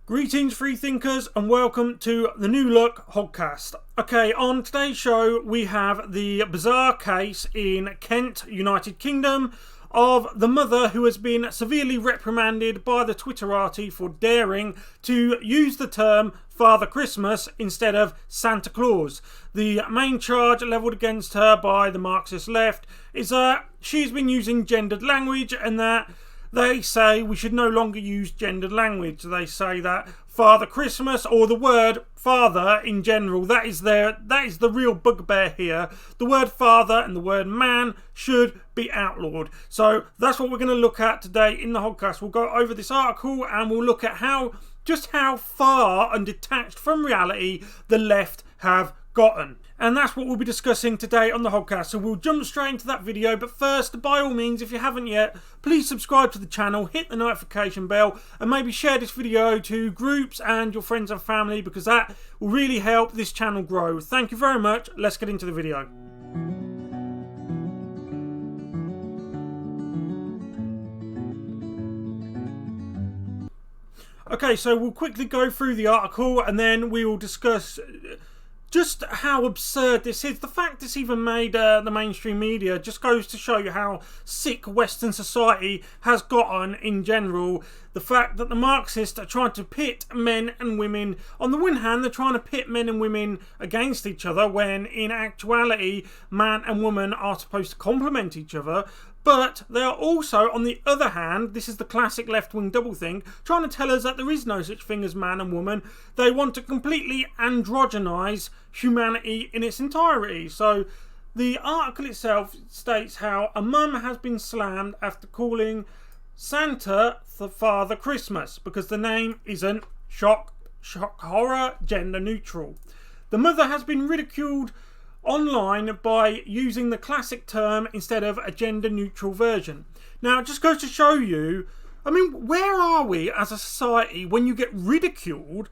Greetings free thinkers and welcome to the New Look Hodcast. Okay, on today's show we have the bizarre case in Kent, United Kingdom of the mother who has been severely reprimanded by the Twitterati for daring to use the term Father Christmas instead of Santa Claus. The main charge levelled against her by the Marxist left is that she's been using gendered language and that they say we should no longer use gendered language. They say that Father Christmas, or the word father in general, that is the real bugbear here. The word father and the word man should be outlawed. So that's what we're going to look at today in the podcast. We'll go over this article and we'll look at just how far and detached from reality the left have gotten. And that's what we'll be discussing today on the podcast. So we'll jump straight into that video. But first, by all means, if you haven't yet, please subscribe to the channel, hit the notification bell, and maybe share this video to groups and your friends and family, because that will really help this channel grow. Thank you very much. Let's get into the video. Okay, so we'll quickly go through the article and then we will discuss just how absurd this is. The fact this even made the mainstream media just goes to show you how sick Western society has gotten in general. The fact that the Marxists are trying to pit men and women. On the one hand, they're trying to pit men and women against each other, when in actuality, man and woman are supposed to complement each other. But they are also, on the other hand, this is the classic left-wing doublethink, trying to tell us that there is no such thing as man and woman. They want to completely androgynise humanity in its entirety. So the article itself states how a mum has been slammed after calling Santa the Father Christmas because the name isn't shock horror gender neutral. The mother has been ridiculed online by using the classic term instead of a gender neutral version. Now it just goes to show you, I mean, where are we as a society when you get ridiculed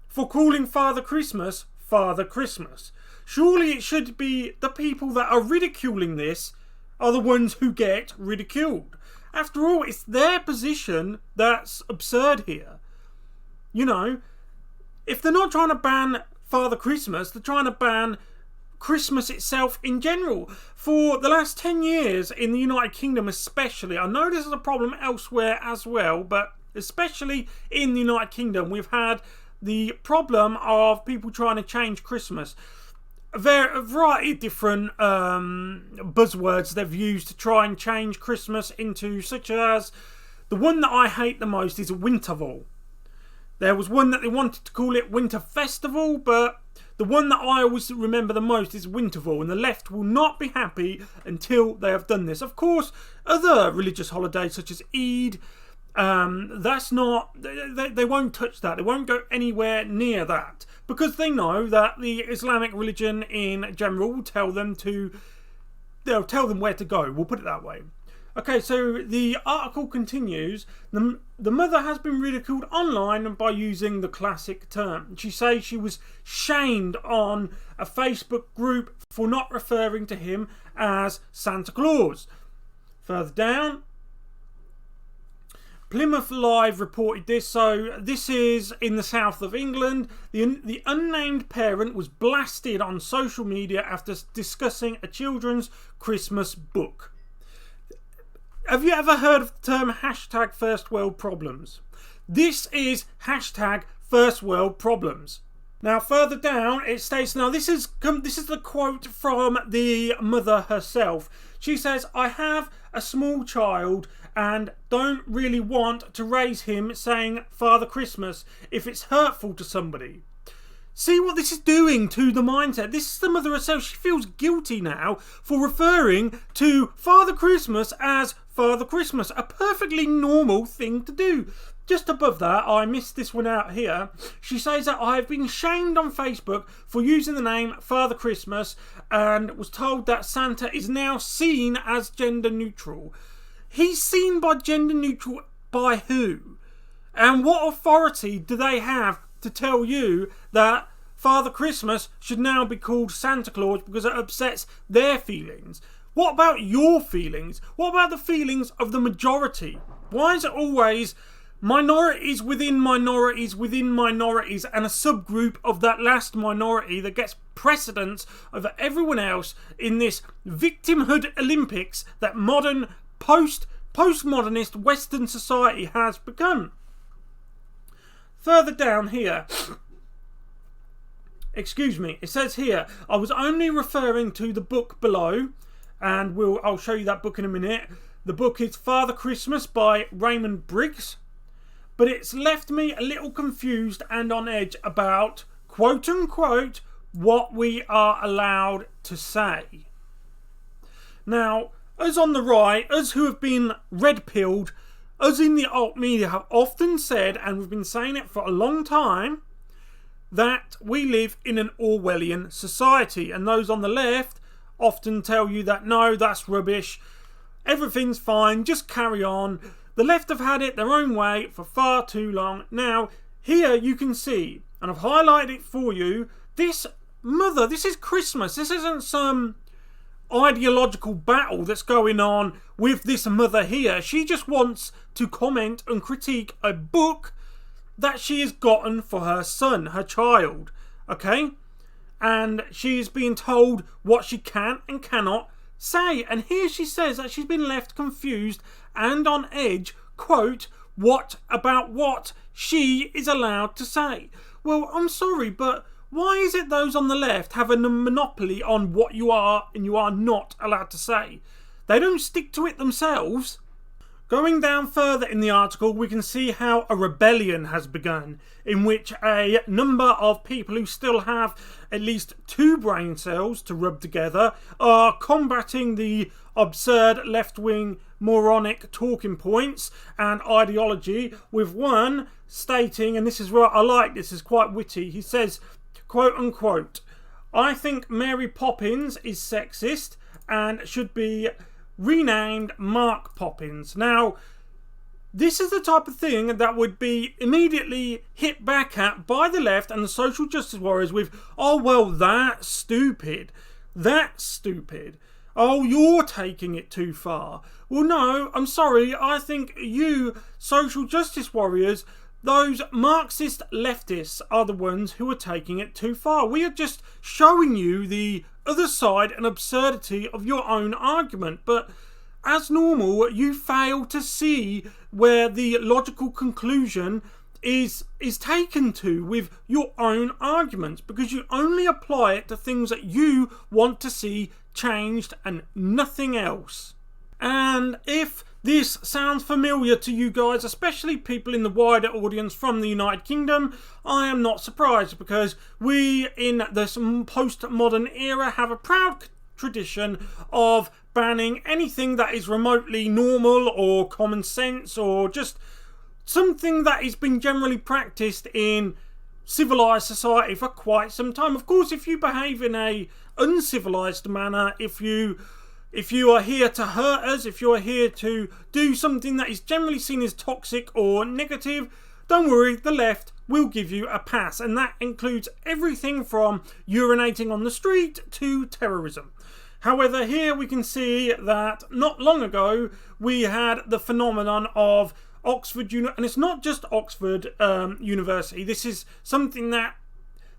for calling Father Christmas Father Christmas? Surely it should be the people that are ridiculing this are the ones who get ridiculed. After all, it's their position that's absurd here. You know, if they're not trying to ban Father Christmas, they're trying to ban Christmas itself in general. For the last 10 years in the United Kingdom especially, I know this is a problem elsewhere as well, but especially in the United Kingdom, we've had the problem of people trying to change Christmas. A variety of different buzzwords they've used to try and change Christmas into, such as, the one that I hate the most is Winterval. There was one that they wanted to call it Winter Festival, but the one that I always remember the most is Winterval, and the left will not be happy until they have done this. Of course, other religious holidays such as Eid, that's not, they won't touch that. They won't go anywhere near that, because they know that the Islamic religion in general will tell them where to go. We'll put it that way. Okay, so the article continues. The mother has been ridiculed online by using the classic term. She says she was shamed on a Facebook group for not referring to him as Santa Claus. Further down, Plymouth Live reported this. So this is in the south of England. The unnamed parent was blasted on social media after discussing a children's Christmas book. Have you ever heard of the term hashtag first world problems? This is hashtag first world problems. Now further down it states, now this is the quote from the mother herself. She says, "I have a small child and don't really want to raise him saying Father Christmas if it's hurtful to somebody." See what this is doing to the mindset. This is the mother herself. She feels guilty now for referring to Father Christmas as Father Christmas. A perfectly normal thing to do. Just above that, I missed this one out here. She says that I have been shamed on Facebook for using the name Father Christmas and was told that Santa is now seen as gender neutral. He's seen by gender neutral by who? And what authority do they have to tell you that Father Christmas should now be called Santa Claus because it upsets their feelings? What about your feelings? What about the feelings of the majority? Why is it always minorities within minorities within minorities, and a subgroup of that last minority that gets precedence over everyone else in this victimhood Olympics that modern postmodernist Western society has begun. Further down here, excuse me, it says here, I was only referring to the book below, and I'll show you that book in a minute. The book is Father Christmas by Raymond Briggs, but it's left me a little confused and on edge about, quote unquote, what we are allowed to say. Now, us on the right, us who have been red-pilled, us in the alt media have often said, and we've been saying it for a long time, that we live in an Orwellian society. And those on the left often tell you that, no, that's rubbish, everything's fine, just carry on. The left have had it their own way for far too long. Now, here you can see, and I've highlighted it for you, this mother, this is Christmas. This isn't some ideological battle that's going on with this mother here. She just wants to comment and critique a book that she has gotten for her son, her child, okay? And she's being told what she can and cannot say. And here she says that she's been left confused and on edge, quote, what she is allowed to say. Well, I'm sorry, but why is it those on the left have a monopoly on what you are and you are not allowed to say? They don't stick to it themselves. Going down further in the article, we can see how a rebellion has begun, in which a number of people who still have at least 2 brain cells to rub together are combating the absurd left-wing moronic talking points and ideology, with one stating, and this is what I like, this is quite witty, he says, quote unquote, I think Mary Poppins is sexist and should be renamed Mark Poppins. Now, this is the type of thing that would be immediately hit back at by the left and the social justice warriors with, oh, well, that's stupid. That's stupid. Oh, you're taking it too far. Well, no, I'm sorry. I think you, social justice warriors, those Marxist leftists are the ones who are taking it too far. We are just showing you the other side and absurdity of your own argument. But as normal, you fail to see where the logical conclusion is taken to with your own arguments, because you only apply it to things that you want to see changed and nothing else. And if this sounds familiar to you guys, especially people in the wider audience from the United Kingdom, I am not surprised, because we in this postmodern era have a proud tradition of banning anything that is remotely normal or common sense or just something that has been generally practiced in civilized society for quite some time. Of course, if you behave in a uncivilized manner, if you are here to hurt us, if you are here to do something that is generally seen as toxic or negative, don't worry, the left will give you a pass. And that includes everything from urinating on the street to terrorism. However, here we can see that not long ago we had the phenomenon of Oxford, and it's not just Oxford University. This is something that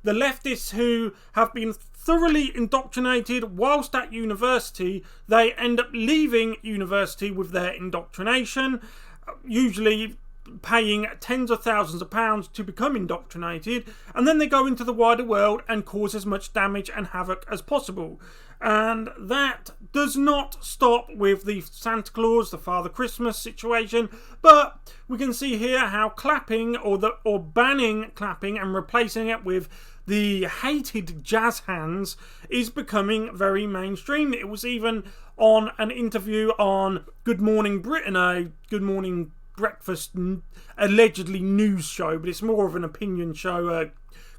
the leftists who have been thoroughly indoctrinated whilst at university, they end up leaving university with their indoctrination, usually paying tens of thousands of pounds to become indoctrinated, and then they go into the wider world and cause as much damage and havoc as possible. And that does not stop with the Santa Claus, the Father Christmas situation, but we can see here how clapping or banning clapping and replacing it with the hated jazz hands is becoming very mainstream. It was even on an interview on Good Morning Britain, a Good Morning Breakfast allegedly news show, but it's more of an opinion show, a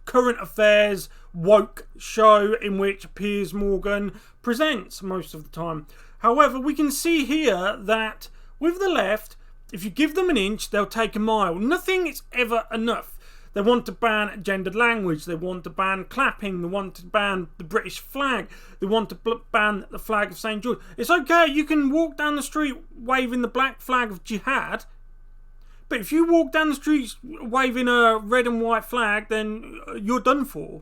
current affairs woke show in which Piers Morgan presents most of the time. However, we can see here that with the left, if you give them an inch, they'll take a mile. Nothing is ever enough. They want to ban gendered language. They want to ban clapping. They want to ban the British flag. They want to ban the flag of St. George. It's okay, you can walk down the street waving the black flag of jihad, But if you walk down the streets waving a red and white flag, then you're done for.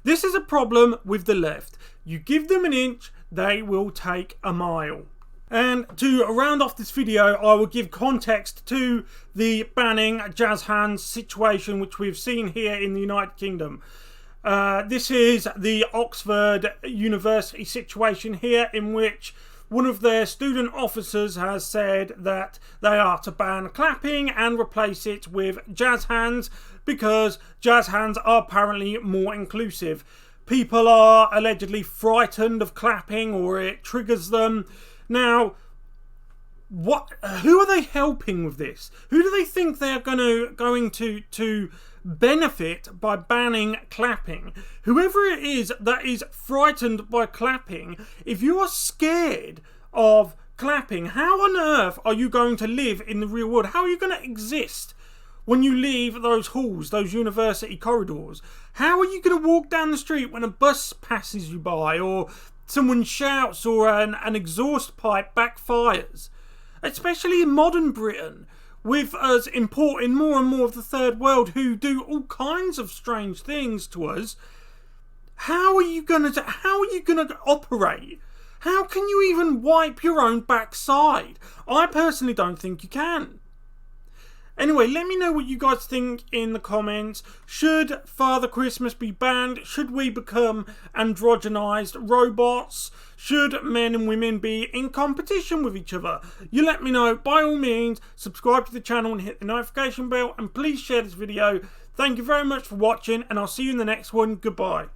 This is a problem with the left. You give them an inch, they will take a mile. And to round off this video, I will give context to the banning jazz hands situation which we've seen here in the United Kingdom. This is the Oxford University situation here, in which one of their student officers has said that they are to ban clapping and replace it with jazz hands, because jazz hands are apparently more inclusive. People are allegedly frightened of clapping, or it triggers them. Now, who are they helping with this? Who do they think they're going to benefit by banning clapping? Whoever it is that is frightened by clapping, if you are scared of clapping, how on earth are you going to live in the real world? How are you going to exist when you leave those halls, those university corridors? How are you going to walk down the street when a bus passes you by, or someone shouts, or an exhaust pipe backfires? Especially in modern Britain, with us importing more and more of the third world who do all kinds of strange things to us. How are you gonna operate? How can you even wipe your own backside? I personally don't think you can. Anyway, let me know what you guys think in the comments. Should Father Christmas be banned? Should we become androgenized robots? Should men and women be in competition with each other? You let me know. By all means, subscribe to the channel and hit the notification bell, and please share this video. Thank you very much for watching, and I'll see you in the next one. Goodbye.